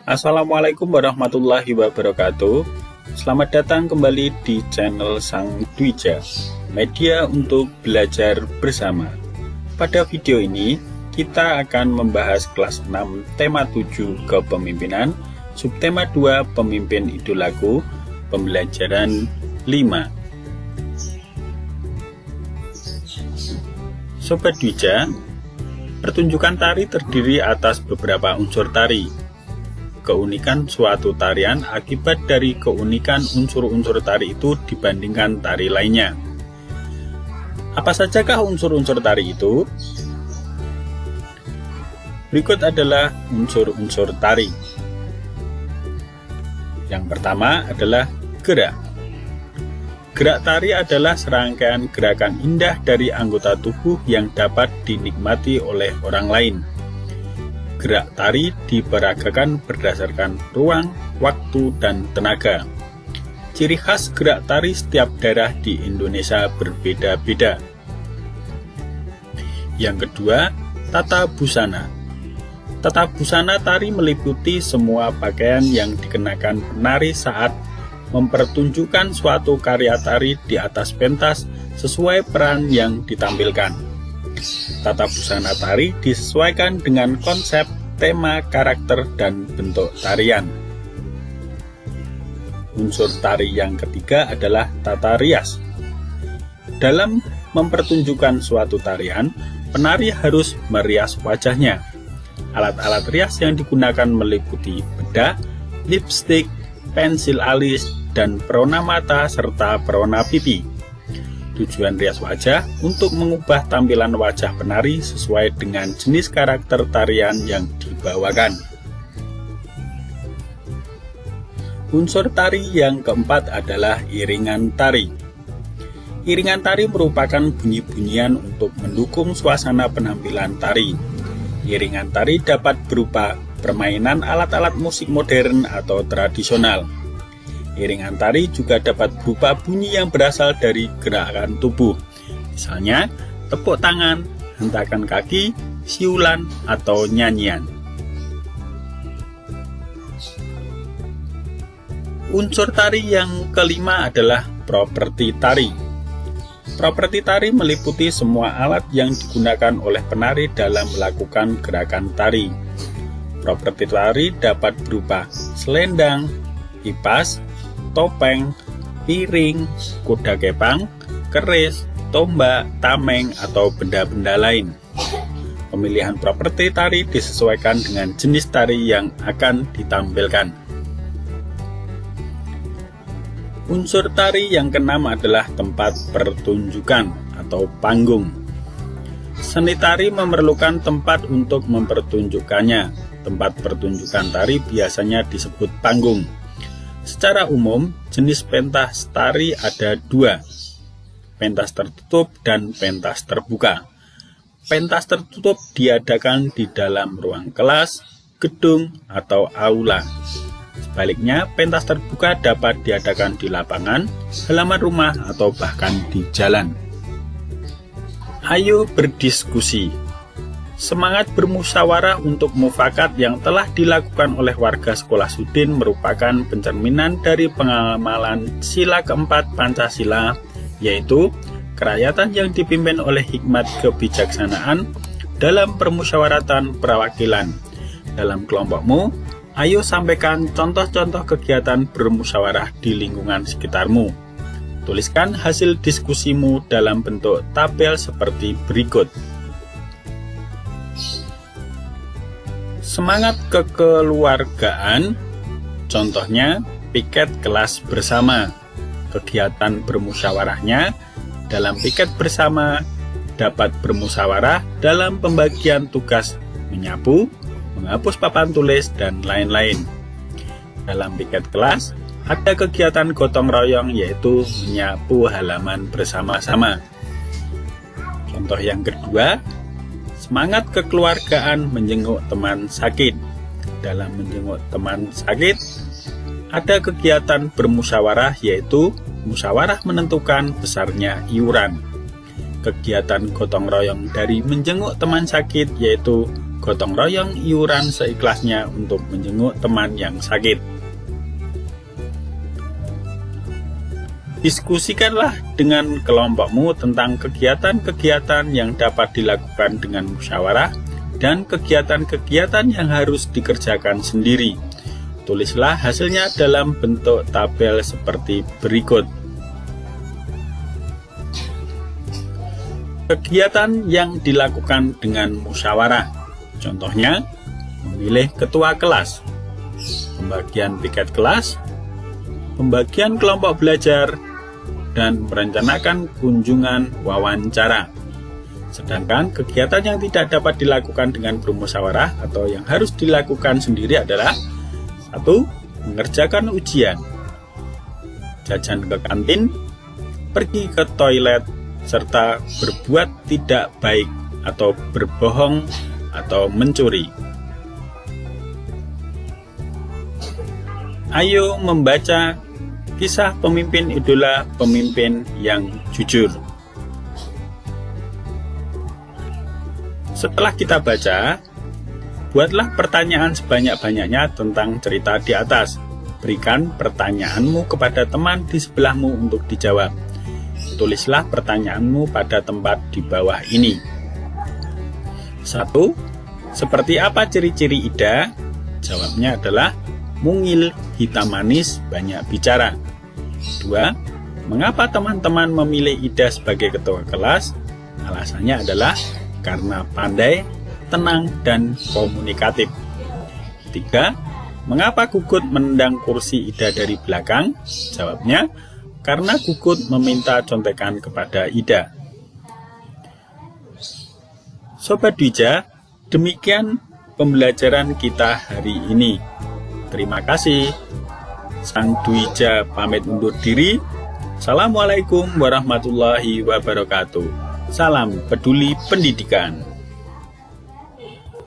Assalamualaikum warahmatullahi wabarakatuh. Selamat datang kembali di channel Sang Dwija, media untuk belajar bersama. Pada video ini, kita akan membahas kelas 6 tema 7 kepemimpinan, subtema 2 pemimpin idolaku, pembelajaran 5. Sobat Dwija, pertunjukan tari terdiri atas beberapa unsur tari. Keunikan suatu tarian akibat dari keunikan unsur-unsur tari itu dibandingkan tari lainnya. Apa sajakah unsur-unsur tari itu? Berikut adalah unsur-unsur tari. Yang pertama adalah gerak. Gerak tari adalah serangkaian gerakan indah dari anggota tubuh yang dapat dinikmati oleh orang lain. Gerak tari diperagakan berdasarkan ruang, waktu, dan tenaga. Ciri khas gerak tari setiap daerah di Indonesia berbeda-beda. Yang kedua, tata busana. Tata busana tari meliputi semua pakaian yang dikenakan penari saat mempertunjukkan suatu karya tari di atas pentas sesuai peran yang ditampilkan. Tata busana tari disesuaikan dengan konsep, tema, karakter, dan bentuk tarian. Unsur tari yang ketiga adalah tata rias. Dalam mempertunjukkan suatu tarian, penari harus merias wajahnya. Alat-alat rias yang digunakan meliputi bedak, lipstik, pensil alis, dan perona mata serta perona pipi. Tujuan rias wajah untuk mengubah tampilan wajah penari sesuai dengan jenis karakter tarian yang dibawakan. Unsur tari yang keempat adalah iringan tari. Iringan tari merupakan bunyi-bunyian untuk mendukung suasana penampilan tari. Iringan tari dapat berupa permainan alat-alat musik modern atau tradisional. Iringan tari juga dapat berupa bunyi yang berasal dari gerakan tubuh, misalnya tepuk tangan, hentakan kaki, siulan, atau nyanyian. Unsur tari yang kelima adalah properti tari. Properti tari meliputi semua alat yang digunakan oleh penari dalam melakukan gerakan tari. Properti tari dapat berupa selendang, kipas, topeng, piring, kuda kepang, keris, tombak, tameng, atau benda-benda lain. Pemilihan properti tari disesuaikan dengan jenis tari yang akan ditampilkan. Unsur tari yang keenam adalah tempat pertunjukan atau panggung. Seni tari memerlukan tempat untuk mempertunjukkannya. Tempat pertunjukan tari biasanya disebut panggung. Secara umum, jenis pentas tari ada dua, pentas tertutup dan pentas terbuka. Pentas tertutup diadakan di dalam ruang kelas, gedung, atau aula. Sebaliknya, pentas terbuka dapat diadakan di lapangan, halaman rumah, atau bahkan di jalan. Ayo berdiskusi. Semangat bermusyawarah untuk mufakat yang telah dilakukan oleh warga sekolah Sudin merupakan pencerminan dari pengamalan sila keempat Pancasila, yaitu kerakyatan yang dipimpin oleh hikmat kebijaksanaan dalam permusyawaratan perwakilan. Dalam kelompokmu, ayo sampaikan contoh-contoh kegiatan bermusyawarah di lingkungan sekitarmu. Tuliskan hasil diskusimu dalam bentuk tabel seperti berikut. Semangat kekeluargaan, contohnya piket kelas bersama. Kegiatan bermusyawarahnya, dalam piket bersama dapat bermusyawarah dalam pembagian tugas menyapu, menghapus papan tulis, dan lain-lain. Dalam piket kelas, ada kegiatan gotong royong yaitu menyapu halaman bersama-sama. Contoh yang kedua, semangat kekeluargaan menjenguk teman sakit. Dalam menjenguk teman sakit, ada kegiatan bermusyawarah yaitu musyawarah menentukan besarnya iuran. Kegiatan gotong royong dari menjenguk teman sakit yaitu gotong royong iuran seikhlasnya untuk menjenguk teman yang sakit. Diskusikanlah dengan kelompokmu tentang kegiatan-kegiatan yang dapat dilakukan dengan musyawarah dan kegiatan-kegiatan yang harus dikerjakan sendiri. Tulislah hasilnya dalam bentuk tabel seperti berikut. Kegiatan yang dilakukan dengan musyawarah. Contohnya, memilih ketua kelas, pembagian piket kelas, pembagian kelompok belajar, dan merencanakan kunjungan wawancara. Sedangkan kegiatan yang tidak dapat dilakukan dengan bermusyawarah atau yang harus dilakukan sendiri adalah 1. Mengerjakan ujian, jajan ke kantin, pergi ke toilet, serta berbuat tidak baik atau berbohong atau mencuri. Ayo membaca kisah pemimpin idola pemimpin yang jujur. Setelah kita baca, buatlah pertanyaan sebanyak-banyaknya tentang cerita di atas. Berikan pertanyaanmu kepada teman di sebelahmu untuk dijawab. Tulislah pertanyaanmu pada tempat di bawah ini. 1. Seperti apa ciri-ciri Ida? Jawabnya adalah mungil, hitam manis, banyak bicara. 2. Mengapa teman-teman memilih Ida sebagai ketua kelas? Alasannya adalah karena pandai, tenang, dan komunikatif. 3. Mengapa Gugut menendang kursi Ida dari belakang? Jawabnya, karena Gugut meminta contekan kepada Ida. Sobat Dwija, demikian pembelajaran kita hari ini. Terima kasih. Sang Dwija pamit undur diri. Assalamualaikum warahmatullahi wabarakatuh. Salam peduli pendidikan.